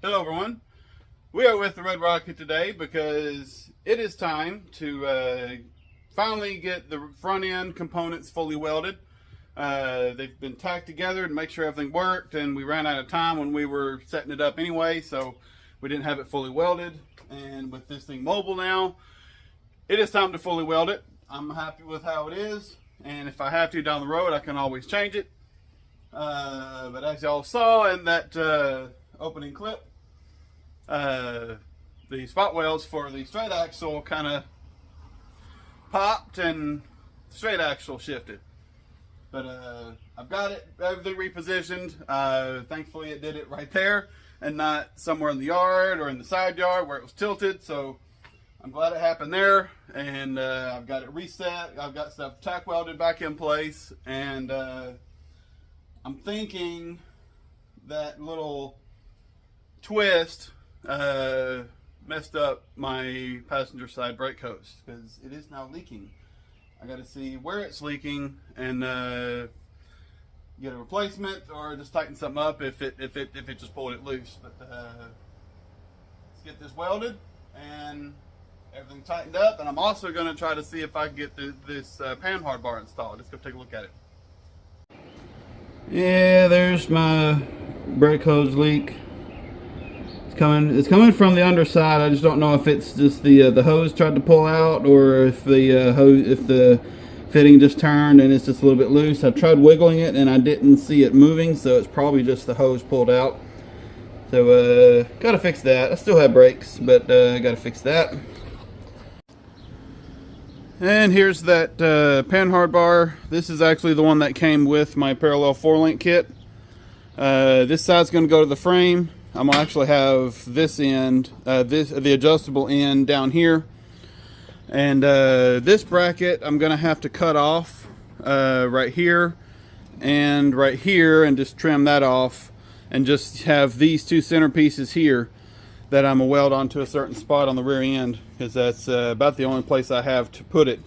Hello everyone. We are with the Red Rocket today because it is time to finally get the front end components fully welded. They've been tacked together to make sure everything worked, and we ran out of time when we were setting it up anyway, so we didn't have it fully welded. And with this thing mobile now, it is time to fully weld it. I'm happy with how it is, and if I have to down the road, I can always change it. But as y'all saw in that opening clip, the spot welds for the straight axle kind of popped and the straight axle shifted. But I've got it, everything repositioned. Thankfully it did it right there and not somewhere in the yard or in the side yard where it was tilted. So I'm glad it happened there, and I've got it reset. I've got stuff tack welded back in place, and I'm thinking that little twist messed up my passenger side brake hose because it is now leaking. I got to see where it's leaking and get a replacement or just tighten something up if it just pulled it loose. But let's get this welded and everything tightened up, and I'm also going to try to see if I can get this Panhard bar installed. Let's go take a look at it. Yeah, there's my brake hose leak. It's coming from the underside. I just don't know if it's just the hose tried to pull out, or if the fitting just turned and it's just a little bit loose. I tried wiggling it and I didn't see it moving, so it's probably just the hose pulled out. So gotta fix that. I still have brakes, but gotta fix that. And here's that Panhard bar. This is actually the one that came with my parallel 4-link kit. This side's going to go to the frame. I'm going to actually have this end, the adjustable end down here. And this bracket I'm going to have to cut off right here and right here, and just trim that off, and just have these two center pieces here that I'm going to weld onto a certain spot on the rear end, because that's about the only place I have to put it.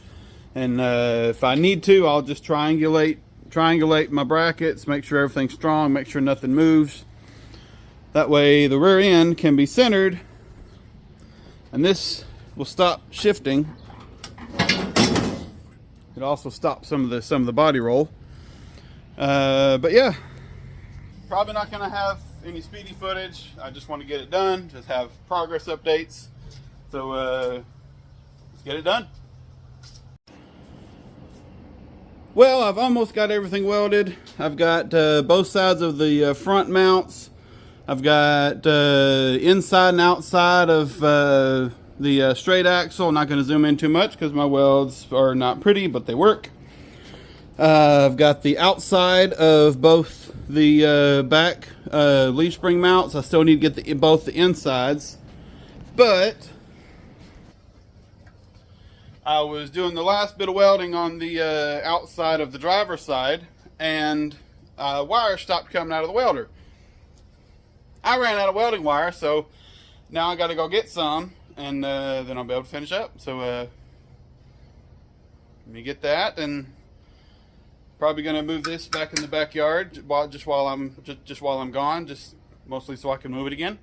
And if I need to, I'll just triangulate my brackets, make sure everything's strong, make sure nothing moves. That way the rear end can be centered, and this will stop shifting. It also stops some of the body roll. But yeah, probably not going to have any speedy footage. I just want to get it done, just have progress updates. So let's get it done. Well, I've almost got everything welded. I've got both sides of the front mounts. I've got inside and outside of the straight axle. I'm not going to zoom in too much because my welds are not pretty, but they work. I've got the outside of both the back leaf spring mounts. I still need to get both the insides, but I was doing the last bit of welding on the outside of the driver's side, and wire stopped coming out of the welder. I ran out of welding wire, so now I got to go get some, and then I'll be able to finish up. So let me get that, and probably gonna move this back in the backyard while I'm gone, just mostly so I can move it again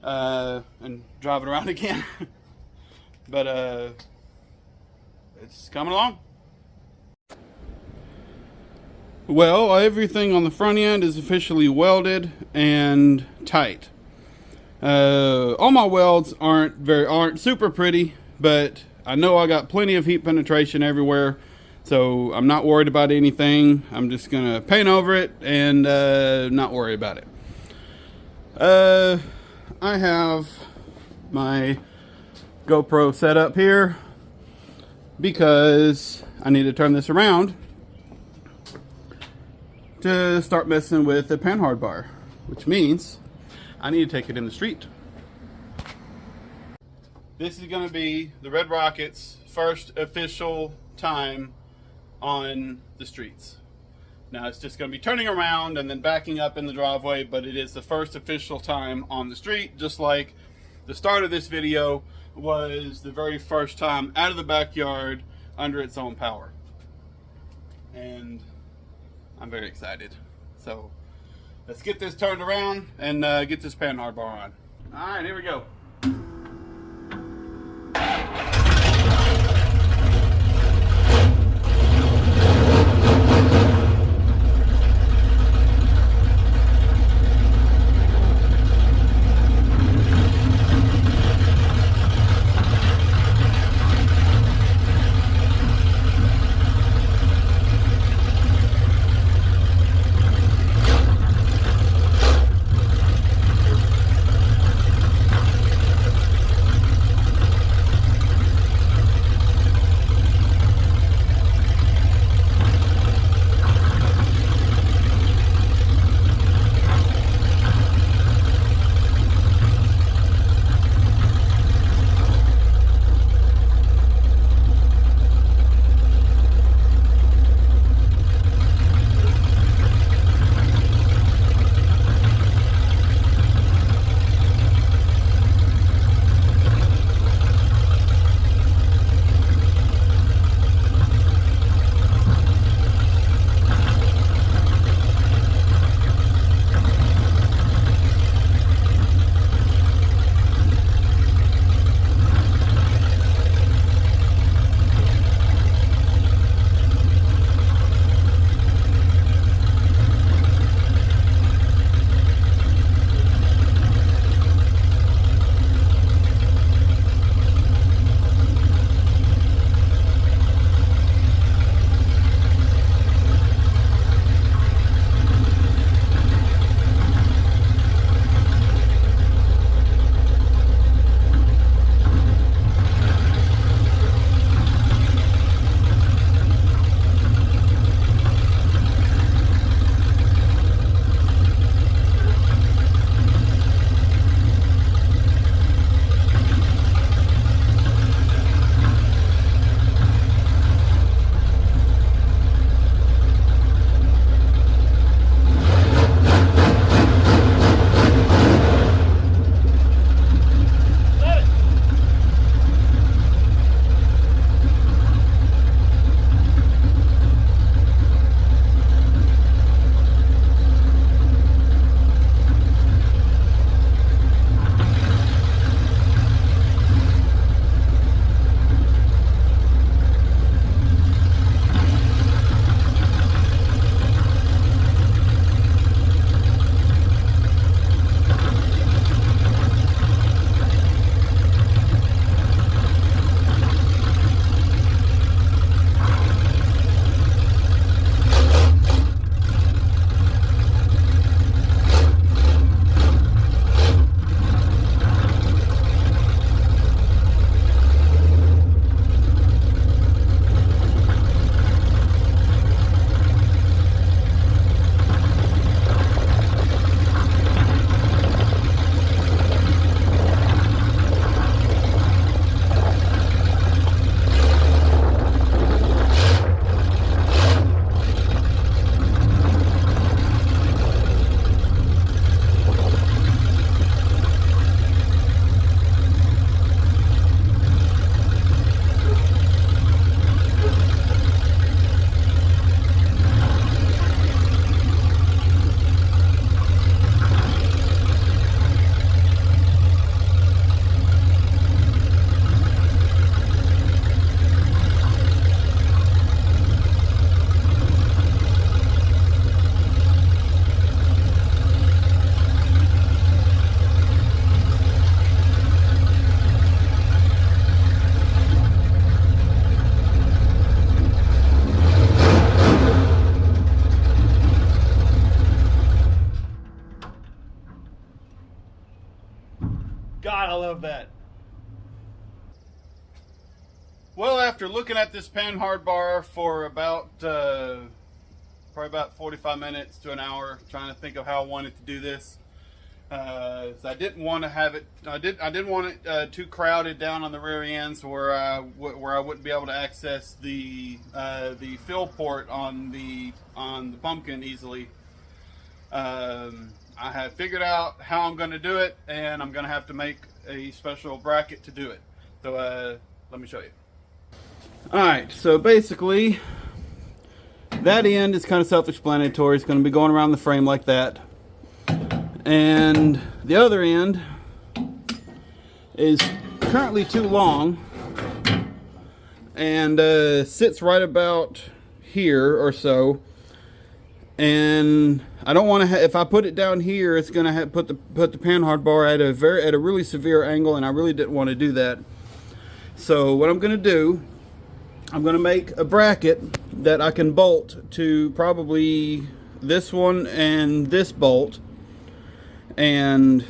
and drive it around again. But it's coming along. Well, everything on the front end is officially welded and tight. All my welds aren't super pretty, but I know I got plenty of heat penetration everywhere. So I'm not worried about anything. I'm just gonna paint over it and not worry about it. I have my GoPro set up here because I need to turn this around to start messing with the Panhard bar, which means I need to take it in the street. This is gonna be the Red Rocket's first official time on the streets. Now it's just going to be turning around and then backing up in the driveway, but it is the first official time on the street, just like the start of this video was the very first time out of the backyard under its own power. And I'm very excited. So let's get this turned around and get this Panhard bar on. All right, here we go. God, I love that. Well, after looking at this Panhard bar for about probably about 45 minutes to an hour, trying to think of how I wanted to do this, so I didn't want to have it. I didn't want it too crowded down on the rear ends where I wouldn't be able to access the fill port on the pumpkin easily. I have figured out how I'm going to do it, and I'm going to have to make a special bracket to do it. So let me show you. Alright, so basically that end is kind of self-explanatory. It's going to be going around the frame like that. and the other end is currently too long and sits right about here or so, and I don't want to if I put it down here, it's going to put the Panhard bar at a really severe angle, and I really didn't want to do that. So what I'm going to do, I'm going to make a bracket that I can bolt to probably this one and this bolt, and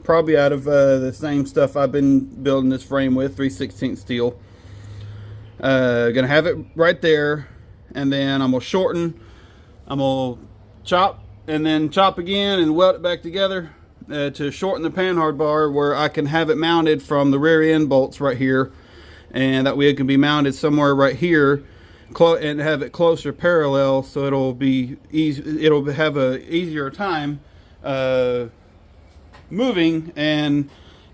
probably out of the same stuff I've been building this frame with, 3/16 steel. Gonna have it right there, and then I'm gonna shorten, I'm gonna chop and then chop again and weld it back together to shorten the Panhard bar, where I can have it mounted from the rear end bolts right here, and that way it can be mounted somewhere right here and have it closer parallel, so it'll be easy, it'll have a easier time moving and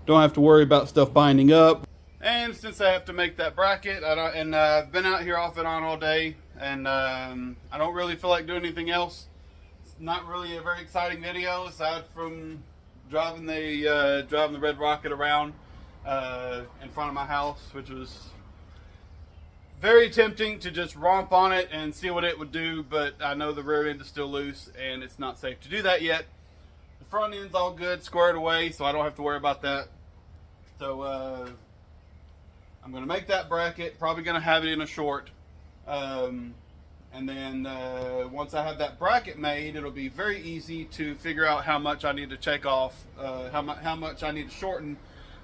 don't have to worry about stuff binding up. And since I have to make that bracket, I've been out here off and on all day, and I don't really feel like doing anything else. It's not really a very exciting video aside from driving the Red Rocket around in front of my house, which was very tempting to just romp on it and see what it would do, but I know the rear end is still loose and it's not safe to do that yet. The front end's all good, squared away, so I don't have to worry about that. So I'm going to make that bracket, probably going to have it in a short, and then once I have that bracket made, it'll be very easy to figure out how much I need to take off, how much I need to shorten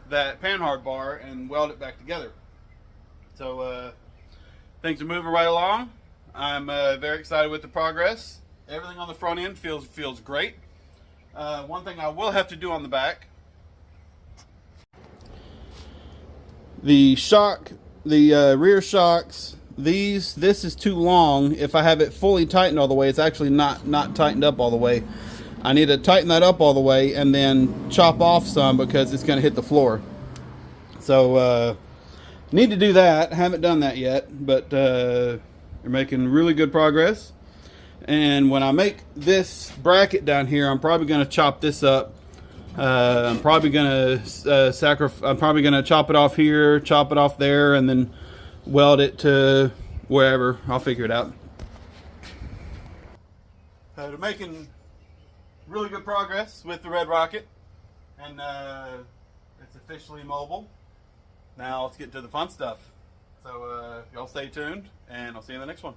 that Panhard bar and weld it back together. So things are moving right along. I'm very excited with the progress. Everything on the front end feels great. One thing I will have to do on the back, the rear shocks, this is too long. If I have it fully tightened all the way, it's actually not tightened up all the way. I need to tighten that up all the way and then chop off some, because it's going to hit the floor. So need to do that. Haven't done that yet, but we're making really good progress. And when I make this bracket down here, I'm probably going to chop this up. I'm probably going to chop it off here, chop it off there, and then weld it to wherever. I'll figure it out. They're making really good progress with the Red Rocket, and it's officially mobile. Now let's get to the fun stuff. So y'all stay tuned, and I'll see you in the next one.